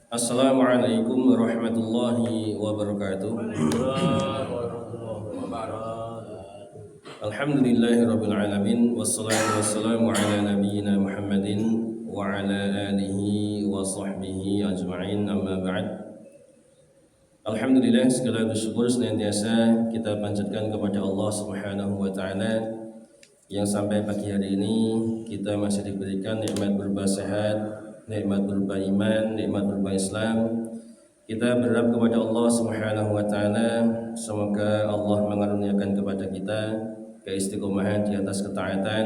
Assalamualaikum warahmatullahi wabarakatuh. Alhamdulillahirabbil alamin wassalatu wassalamu ala nabiyyina Muhammadin wa ala alihi wa sahbihi ajma'in, amma ba'd. Alhamdulillah, segala syukur senantiasa kita panjatkan kepada Allah Subhanahu wa taala yang sampai pagi hari ini kita masih diberikan nikmat berupa sehat, nikmat berupa iman, nikmat berupa Islam. Kita berharap kepada Allah Subhanahu wa taala semoga Allah mengaruniakan kepada kita keistiqomahan di atas ketaatan,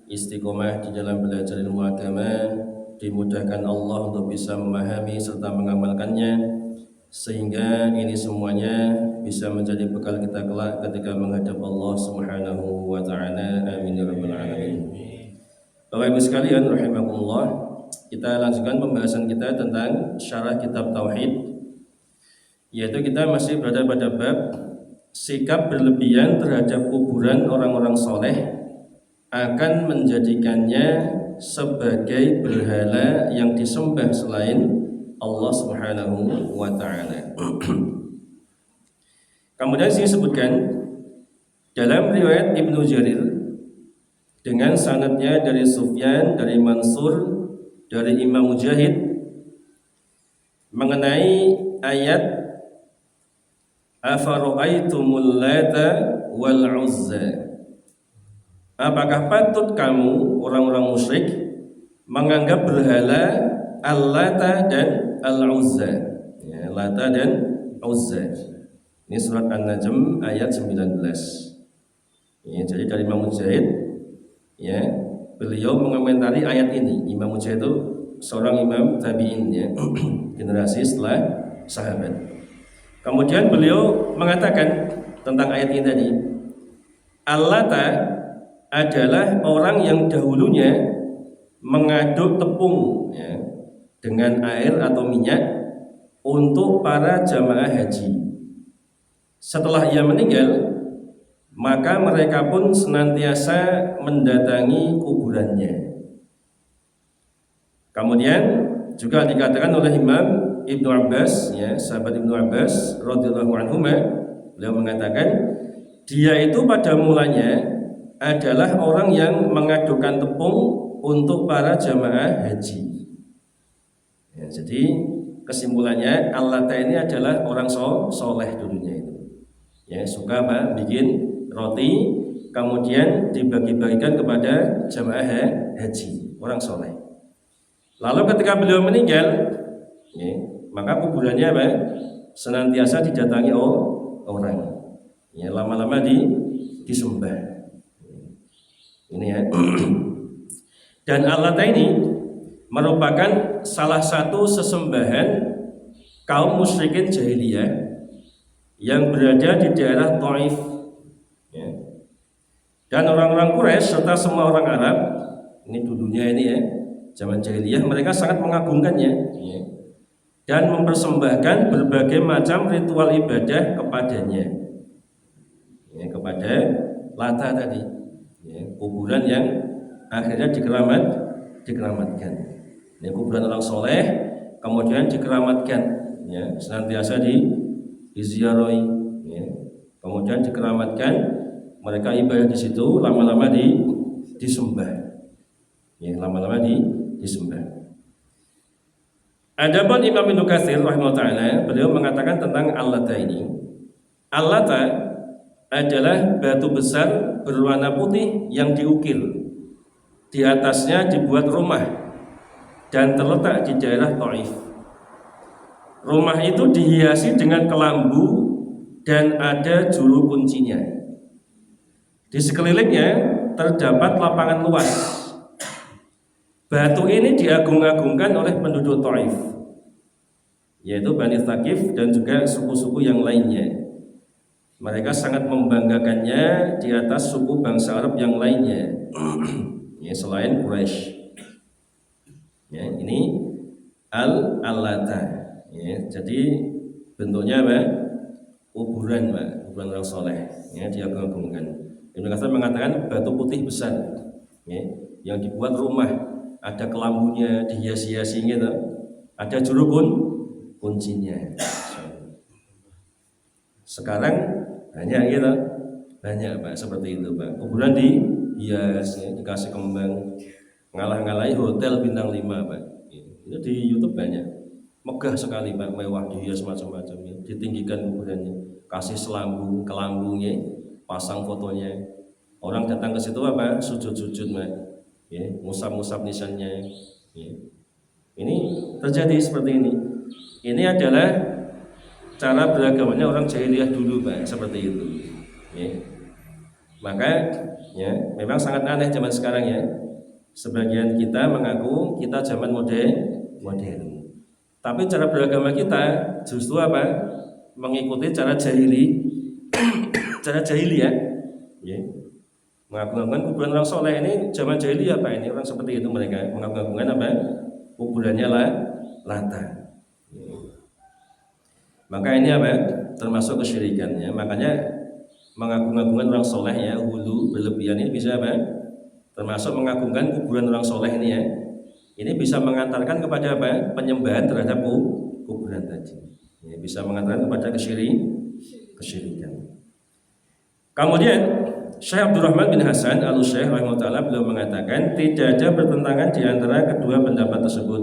istiqomah di dalam belajar ilmu agama, dimudahkan Allah untuk bisa memahami serta mengamalkannya, sehingga ini semuanya bisa menjadi bekal kita kelak ketika menghadap Allah Subhanahu wa taala. Amin ya rabbal alamin. Bapak Ibu sekalian rahimakumullah, kita lanjutkan pembahasan kita tentang syarah kitab tauhid, yaitu kita masih berada pada bab sikap berlebihan terhadap kuburan orang-orang soleh akan menjadikannya sebagai berhala yang disembah selain Allah Subhanahu wa taala. Kemudian disebutkan dalam riwayat Ibnu Jarir dengan sanadnya dari Sufyan, dari Mansur, dari Imam Mujahid mengenai ayat afara'aitumul lata wal uzza, apakah patut kamu orang-orang musyrik menganggap berhala al-lata dan al-uzza, ya, lata dan uzza. Ini surat An-Najm ayat 19. Ya, jadi dari Imam Mujahid, ya, beliau mengomentari ayat ini. Imam Mujahid itu seorang imam tabi'in, ya, generasi setelah sahabat. Kemudian beliau mengatakan tentang ayat ini tadi, Al-Lata adalah orang yang dahulunya mengaduk tepung, ya, dengan air atau minyak untuk para jamaah haji. Setelah ia meninggal, maka mereka pun senantiasa mendatangi kuburannya. Kemudian juga dikatakan oleh Imam Ibnu Abbas, ya, sahabat Ibnu Abbas radhiyallahu anhu, beliau mengatakan dia itu pada mulanya adalah orang yang mengadukan tepung untuk para jamaah haji. Ya, jadi kesimpulannya Al-Lata ini adalah orang soleh dulunya itu. Ya, suka apa? Bikin roti, kemudian dibagi-bagikan kepada jamaah haji, orang soleh. Lalu ketika beliau meninggal, ya, maka kuburannya apa? Senantiasa didatangi orang. Ya, lama-lama disembah. Ini, ya. Dan Al-Lata ini merupakan salah satu sesembahan kaum musyrikin jahiliyah yang berada di daerah Taif, ya. Dan orang-orang Quraisy serta semua orang Arab ini dulunya ini, ya, zaman jahiliyah, mereka sangat mengagungkannya, ya, dan mempersembahkan berbagai macam ritual ibadah kepadanya, ya, kepada Lata tadi, ya, kuburan yang akhirnya dikeramatkan. Ini kuburan orang soleh kemudian dikeramatkan, ya, senantiasa diziarahi, ya, kemudian dikeramatkan, mereka ibadah di situ, lama-lama disembah, ya, lama-lama disembah. Adapun Imam Ibnu Katsir rahimahullah taala, beliau mengatakan tentang Al-Lata ini, Al-Lata adalah batu besar berwarna putih yang diukir, di atasnya dibuat rumah dan terletak di daerah Taif. Rumah itu dihiasi dengan kelambu dan ada juru kuncinya. Di sekelilingnya terdapat lapangan luas. Batu ini diagung-agungkan oleh penduduk Taif, yaitu Bani Thaqif dan juga suku-suku yang lainnya. Mereka sangat membanggakannya di atas suku bangsa Arab yang lainnya, ya, selain Quraisy. Ya, ini Al-Lata. Ya, jadi bentuknya apa? Kuburan, Pak, kuburan orang soleh, ya, diagung-agungkan. Ibnu Katsir mengatakan batu putih besar, ya, yang dibuat rumah, ada kelambunya, dihiasi-hiasi gitu, ada juru kuncinya. Sekarang banyak gitu, banyak Pak seperti itu Pak. Kuburan dihias, ya, dikasih kembang, ngalah-ngalahi hotel bintang 5 Pak. Itu di YouTube banyak. Megah sekali Pak, mewah, dihias macam-macam, ya. Ditinggikan kuburannya, kasih selambung, kelambungnya, pasang fotonya. Orang datang ke situ apa? Sujud-sujud Pak. Ya, musab-musab nisannya. Ya. Ini terjadi seperti ini. Ini adalah cara beragamanya orang jahiliyah dulu Pak, seperti itu. Ya. Maka ya, memang sangat aneh zaman sekarang ya. Sebagian kita mengaku kita zaman modern. Tapi cara beragama kita justru apa? Mengikuti cara jahili, cara jahiliyah. Ya. Mengagung-agungkan kuburan orang soleh ini zaman jahiliyah Pak, ini orang seperti itu mereka mengagung-agungkan apa? Kuburannya Lata. Maka ini apa? Termasuk kesyirikan ya. Makanya mengagung-agungkan orang soleh ya, hulu berlebihan ini bisa apa? Termasuk mengagungkan kuburan orang soleh ini ya. Ini bisa mengantarkan kepada apa? Penyembahan terhadap kuburan tadi. Ya, bisa mengantarkan kepada kesyirikan. Kemudian Syekh Abdurrahman bin Hasan Al-Syekh rahimahullah beliau mengatakan tidak ada pertentangan di antara kedua pendapat tersebut.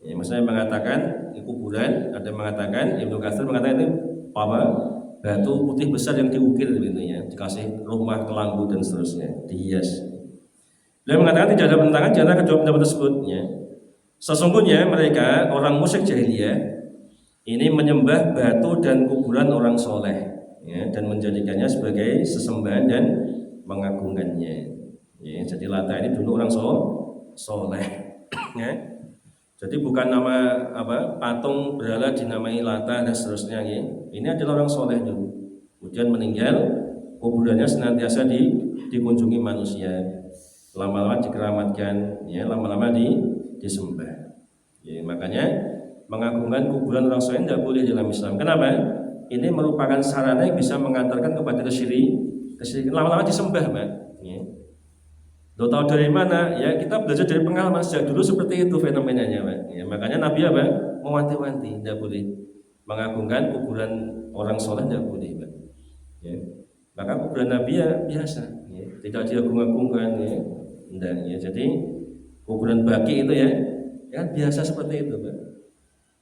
Ya, maksudnya mengatakan di kuburan, ada yang mengatakan Ibnu Katsir mengatakan ini apa? Batu putih besar yang diukir gitu ya, dikasih rumah kelambu dan seterusnya, dihias. Beliau mengatakan tidak ada pertentangan di antara kedua pendapat tersebut. Ya. Sesungguhnya mereka orang musyrik jahiliyah ini menyembah batu dan kuburan orang soleh. Ya, dan menjadikannya sebagai sesembahan dan mengagungkannya. Ya, jadi Lata ini dulu orang soleh. Ya. Jadi bukan nama apa patung berhala dinamai Lata dan seterusnya. Ya. Ini adalah orang soleh dulu. Kemudian meninggal, kuburannya senantiasa dikunjungi manusia. Lama-lama dikeramatkan, ya, lama-lama disembah. Ya, makanya mengagungkan kuburan orang soleh tidak boleh dalam Islam. Kenapa? Ini merupakan sarana yang bisa mengantarkan kepada kesyirikan. Lama-lama disembah Pak. Ya. Lo tahu dari mana? Ya kita belajar dari pengalaman sejak dulu seperti itu fenomenanya Pak. Ya, makanya Nabi apa? Mewanti-wanti, tidak boleh mengagungkan kuburan orang soleh, tidak boleh Pak. Ya. Maka kuburan Nabi ya biasa, ya. Tidak diagung-agungkan, ya. Tidak, ya. Jadi kuburan Baqi itu ya biasa seperti itu Pak.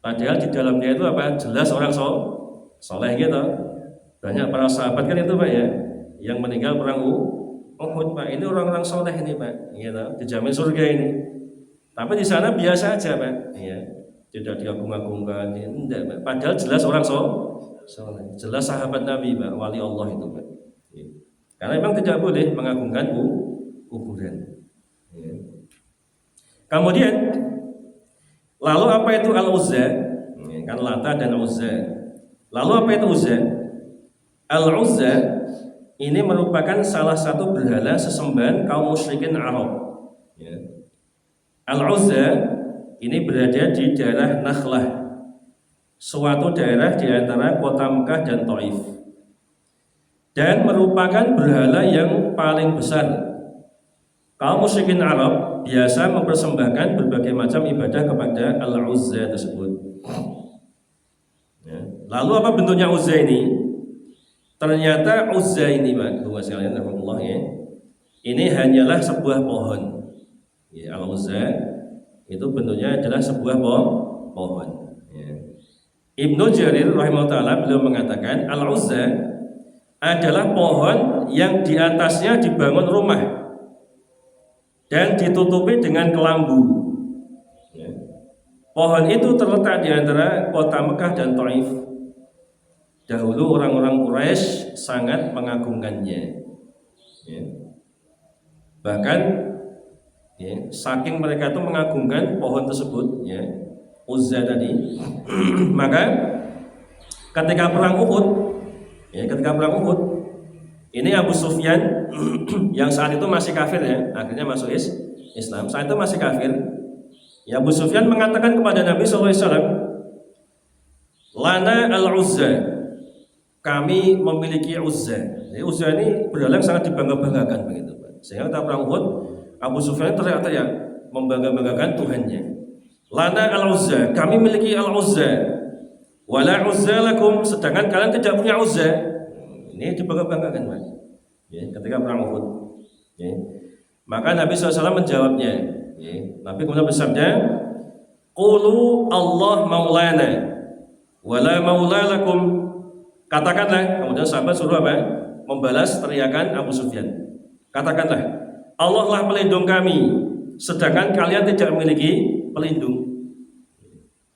Padahal di dalamnya itu apa? Jelas orang soleh gitu. Banyak para sahabat kan itu Pak ya, yang meninggal perang Uhud Pak. Ini orang-orang soleh ini Pak, gitu. Dijamin surga ini. Tapi di sana biasa aja Pak, ya. Tidak diagung-agungkan, ya. Enggak Pak. Padahal jelas orang soleh, jelas sahabat Nabi Pak, wali Allah itu Pak. Ya. Karena memang tidak boleh mengagungkan kuburan. Ya. Kemudian, lalu apa itu Al-Uzza? Ya, kan Lata dan Uzza. Lalu apa itu Uzza? Al-Uzza ini merupakan salah satu berhala sesembahan kaum musyrikin Arab. Ya. Al-Uzza ini berada di daerah Nakhlah, suatu daerah di antara kota Mekah dan Taif, dan merupakan berhala yang paling besar. Kaum musyrikin Arab biasa mempersembahkan berbagai macam ibadah kepada Al-Uzza tersebut. Ya. Lalu apa bentuknya Uzza ini? Ternyata Uzza ini Pak, Tuhan sekalian, Allah ya. Ini hanyalah sebuah pohon. Ya, Al-Uzza itu bentuknya adalah sebuah pohon. Ya. Ibnu Jarir rahimahullah beliau mengatakan Al-Uzza adalah pohon yang di atasnya dibangun rumah dan ditutupi dengan kelambu. Ya. Pohon itu terletak di antara kota Mekah dan Taif. Dahulu orang-orang Quraisy sangat mengagungkannya. Ya. Bahkan ya, saking mereka itu mengagungkan pohon tersebut, ya, Uzza tadi, maka ketika perang Uhud, ini Abu Sufyan yang saat itu masih kafir ya, akhirnya masuk Islam. Saat itu masih kafir. Ya, Abu Sufyan mengatakan kepada Nabi SAW, Lana al-Uzza, kami memiliki Uzza. Jadi Uzza ini berhala yang sangat dibangga-banggakan begitu, Pak. Sehingga ketika perang Uhud, Abu Sufyan teriak-teriak membangga-banggakan Tuhannya. Lana al-Uzza, kami miliki al-Uzza. Wala Uzza lakum, sedangkan kalian tidak punya Uzza. Ini dibangga-banggakan, Pak. Ya, ketika perang Uhud. Ya. Maka Nabi SAW menjawabnya. Ya. Nabi kemudian bersabda, Qulu Allah maulana wala maula lakum. Katakanlah, kemudian sahabat suruh apa? Membalas teriakan Abu Sufyan. Katakanlah, Allah lah pelindung kami, sedangkan kalian tidak memiliki pelindung.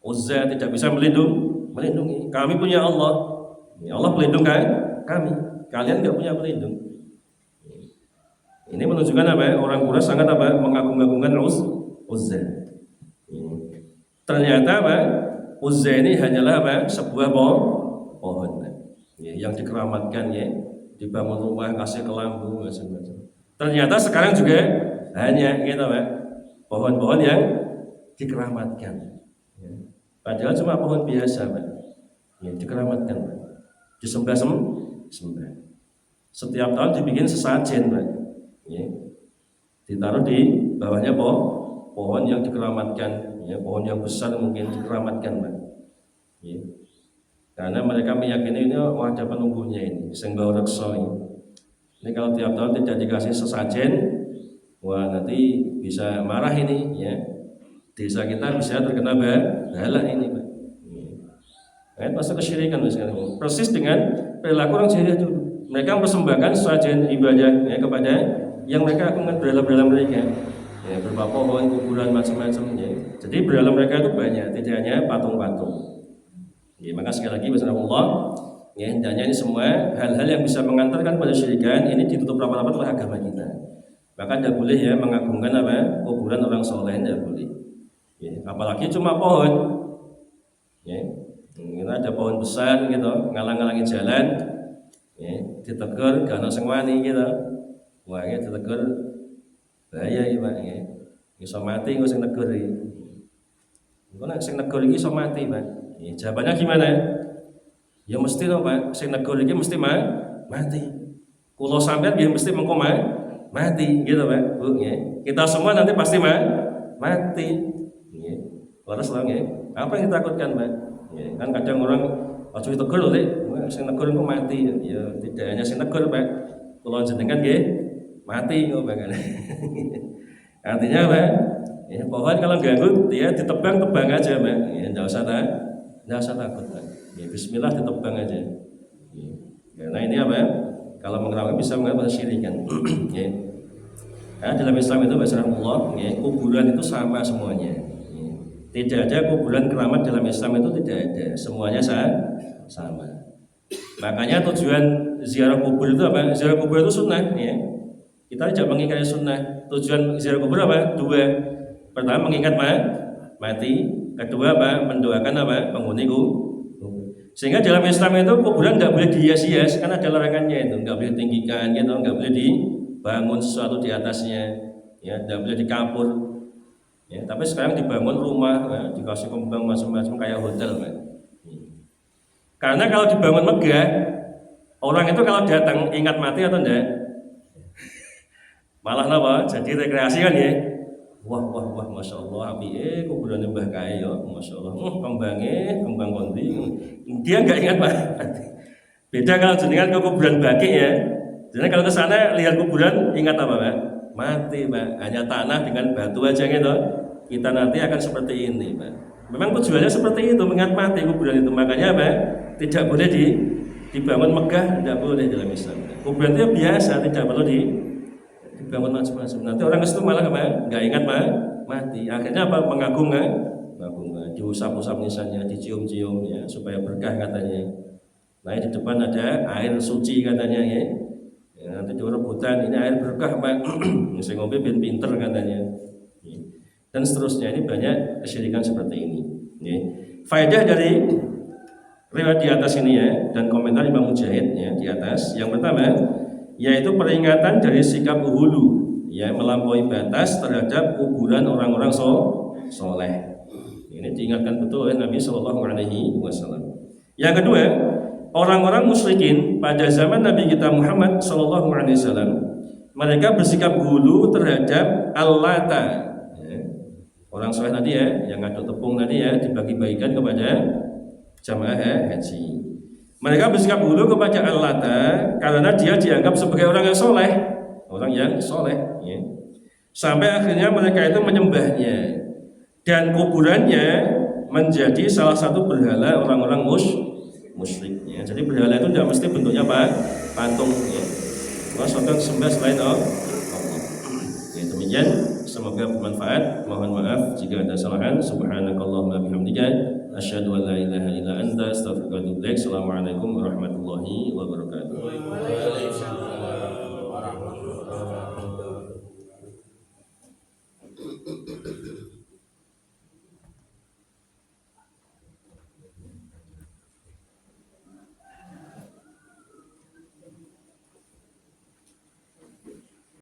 Uzza tidak bisa melindungi. Kami punya Allah. Allah pelindung kami. Kalian tidak punya pelindung. Ini menunjukkan apa? Orang Quraisy sangat apa? Mengagung-agungkan Uzza. Ternyata apa? Uzza ini hanyalah apa? Sebuah pohon yang dikeramatkan, ya, dibangun rumah, kasih ke lampu, macam-macam. Ternyata sekarang juga hanya gitu, Pak, pohon-pohon yang dikeramatkan. Ya. Padahal cuma pohon biasa, Pak. Ya, dikeramatkan, Pak. Disembah. Setiap tahun dibikin sesajen, Pak. Ya. Ditaruh di bawahnya pohon yang dikeramatkan, ya, pohon yang besar mungkin dikeramatkan, Pak. Ya. Karena mereka meyakini ini ada penunggunya ini, sehingga reksa ini. Ini kalau tiap tahun tidak dikasih sesajen, wah nanti bisa marah ini, ya. Desa kita bisa terkena bala ini, Pak. Nah, masuk kesyirikan sekarang. Persis dengan perilaku orang jahiliyah dulu. Mereka mempersembahkan sesajen ibadah, ya, kepada yang mereka agungkan berhala-berhala mereka. Ya, berupa pohon, kuburan, macam-macam, ya. Jadi berhala mereka itu banyak, tidak hanya patung-patung. Ya, maka sekali lagi Bismillah, ya, hendaknya ini semua hal-hal yang bisa mengantarkan pada syirikan ini ditutup rapat-rapat oleh agama kita. Maka tidak boleh, ya, mengagungkan apa? Kuburan orang soleh, tidak boleh. Ya, apalagi cuma pohon. Ya, kita ada pohon besar gitu, ngalang-ngalangi jalan, ya, ditegur gak ono sing wani gitu. Wah, ya ditegur bahaya ya, Pak, ya. Iso mati kok sing negur iki. Engko nek sing negur iki iso mati, Pak. Ya, jawabannya gimana? Ya mesti dong, Pak, sing negur iki mesti mati. Kulo sampean ya mesti mengko mati gitu, Pak. Bu, ya. Kita semua nanti pasti mati. Ya. Terus lah, ya. Apa yang ditakutkan, Pak? Ya, kan kadang orang aja ditegur lho, sing negur kok mati. Ya tidak hanya sing negur, Pak. Kulo jenengan nggih mati kok, Pak. Artinya apa? Ya, pohon kalau ganggu dia ditebang aja, Pak. Ya, enggak usah takut, Pak. Ya, bismillah ditebang aja. Ya, nah ini apa? Kalau mengerawat bisa mengapa syirikan. Ya. Nah, dalam Islam itu Rasulullah, ya, kuburan itu sama semuanya. Ya. Tidak ada kuburan keramat dalam Islam itu, tidak ada. Semuanya sama. Makanya tujuan ziarah kubur itu apa? Ziarah kubur itu sunnah, ya. Kita tidak mengingkari sunnah. Tujuan ziarah kubur apa? Dua. Pertama mengingat mati. Kedua apa? Mendoakan apa? Penghuni kubur. Sehingga dalam Islam itu kuburan nggak boleh dihias-hias, karena ada larangannya itu, nggak boleh tinggikan, gitu, nggak boleh dibangun sesuatu di atasnya, ya, nggak boleh dikapur. Ya, tapi sekarang dibangun rumah, ya, dikasih kembang macam-macam kayak hotel, kan. Karena kalau dibangun megah, orang itu kalau datang ingat mati atau enggak? Malah apa? Jadi rekreasi kan, ya. Wah, masya Allah, api kuburan Mbah Kae ya, masya Allah, kembang kondi, dia nggak ingat, Pak. Beda kalau jenengan ke kuburan Baki, ya, jadi kalau ke sana lihat kuburan ingat apa, Pak? Mati, Pak. Hanya tanah dengan batu aja gitu. Kita nanti akan seperti ini, Pak. Memang tujuannya seperti itu, mengingat mati kuburan itu. Makanya apa? Tidak boleh dibangun megah, tidak boleh dalam Islam. Kuburan itu biasa, tidak perlu dibangun macam-macam. Nanti orang itu malah apa? Nggak ingat mati. Akhirnya apa? Mengagung, diusap-usap misalnya, dicium-cium, ya, supaya berkah katanya. Nah, di depan ada air suci katanya, ya. Ya, nanti di rebutan ini air berkah, Pak. Saya ngombe ben pinter katanya. Ya. Dan seterusnya, ini banyak kesyirikan seperti ini. Ya. Faedah dari riwayat di atas ini, ya, dan komentar Imam Mujahid, ya, di atas. Yang pertama, yaitu peringatan dari sikap hulu, ya, melampaui batas terhadap kuburan orang-orang soleh. Ini diingatkan betul oleh Nabi Shallallahu Alaihi Wasallam. Yang kedua, orang-orang musyrikin pada zaman Nabi kita Muhammad Shallallahu Alaihi Wasallam, mereka bersikap hulu terhadap Al-Lata. Ya. orang soleh tadi ya, yang ngaduk tepung tadi ya, dibagi-bagikan kepada jamaah haji. Mereka bersikap hulu kepada Al-Lata karena dia dianggap sebagai orang yang soleh, ya. Sampai akhirnya mereka itu menyembahnya dan kuburannya menjadi salah satu berhala orang-orang musyrik. Ya. Jadi berhala itu tidak mesti bentuknya apa? Patung. Ya. Sesuatu yang sembah selain Allah. Ya, demikian. Semoga bermanfaat. Mohon maaf jika ada kesalahan. Subhanakallahumma bihamdika asyhadu an la ilaha illa anta astaghfiruka wa atubu ilaik. Assalamualaikum warahmatullahi wabarakatuh.